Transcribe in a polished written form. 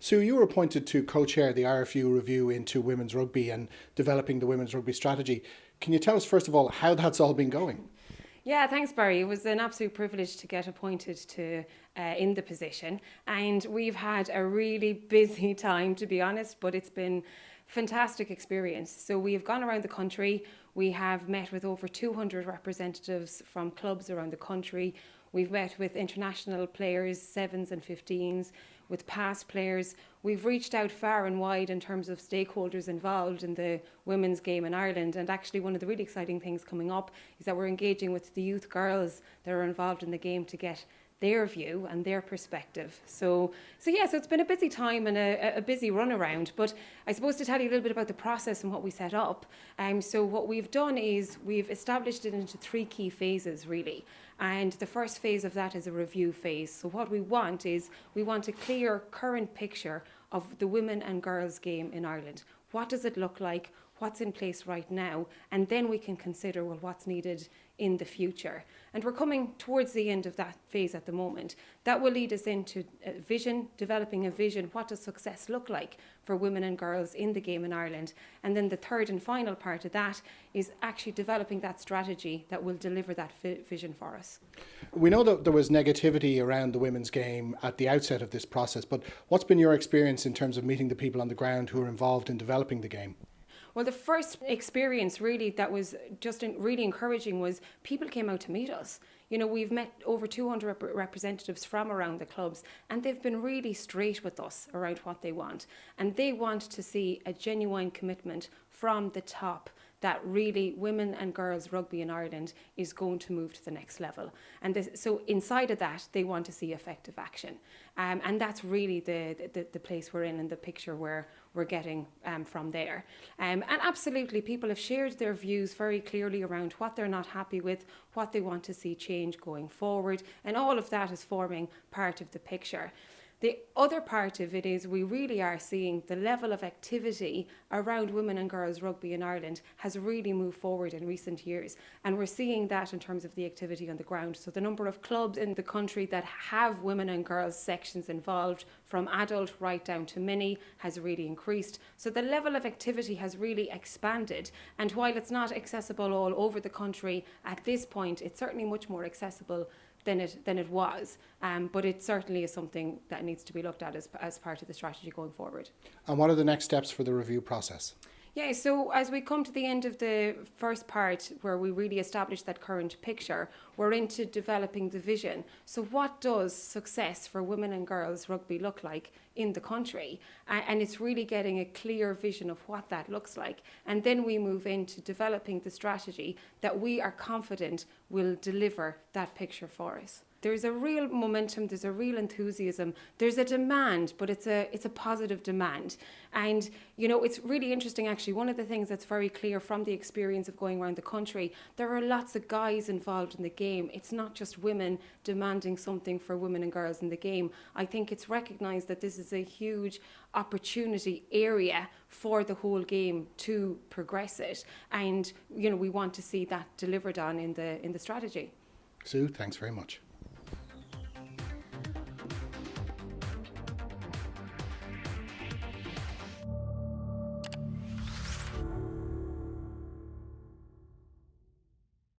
Sue, you were appointed to co-chair the IRFU review into women's rugby and developing the women's rugby strategy. Can you tell us, first of all, how that's all been going? Yeah, thanks, Barry. It was an absolute privilege to get appointed to in the position, and we've had a really busy time, to be honest. But it's been fantastic experience. So we have gone around the country. We have met with over 200 representatives from clubs around the country. We've met with international players, 7s and 15s, with past players. We've reached out far and wide in terms of stakeholders involved in the women's game in Ireland. And actually, one of the really exciting things coming up is that we're engaging with the youth girls that are involved in the game to get their view and their perspective. So it's been a busy time and a busy run around. But I suppose to tell you a little bit about the process and what we set up. So what we've done is we've established it into 3 key phases, really. And the first phase of that is a review phase. So what we want is we want a clear current picture of the women and girls game in Ireland. What does it look like? What's in place right now? And then we can consider, well, what's needed in the future. And we're coming towards the end of that phase at the moment. That will lead us into a vision, developing a vision. What does success look like for women and girls in the game in Ireland? And then the third and final part of that is actually developing that strategy that will deliver that vision for us. We know that there was negativity around the women's game at the outset of this process, but what's been your experience in terms of meeting the people on the ground who are involved in developing the game? Well, the first experience really that was just really encouraging was people came out to meet us. You know, we've met over 200 representatives from around the clubs, and they've been really straight with us around what they want. And they want to see a genuine commitment from the top that really women and girls rugby in Ireland is going to move to the next level. And so inside of that, they want to see effective action. And that's really the place we're in and the picture where we're getting from there. And absolutely, people have shared their views very clearly around what they're not happy with, what they want to see change going forward, and all of that is forming part of the picture. The other part of it is we really are seeing the level of activity around women and girls rugby in Ireland has really moved forward in recent years. And we're seeing that in terms of the activity on the ground. So the number of clubs in the country that have women and girls sections involved, from adult right down to mini, has really increased. So the level of activity has really expanded. And while it's not accessible all over the country at this point, it's certainly much more accessible than it was, but it certainly is something that needs to be looked at as part of the strategy going forward. And what are the next steps for the review process? Yeah, so as we come to the end of the first part where we really establish that current picture, we're into developing the vision. So what does success for women and girls rugby look like in the country? And it's really getting a clear vision of what that looks like. And then we move into developing the strategy that we are confident will deliver that picture for us. There's a real momentum, there's a real enthusiasm, there's a demand, but it's a positive demand. And, you know, it's really interesting actually. One of the things that's very clear from the experience of going around the country, there are lots of guys involved in the game. It's not just women demanding something for women and girls in the game. I think it's recognised that this is a huge opportunity area for the whole game to progress it. And, you know, we want to see that delivered on in the strategy. Sue, thanks very much.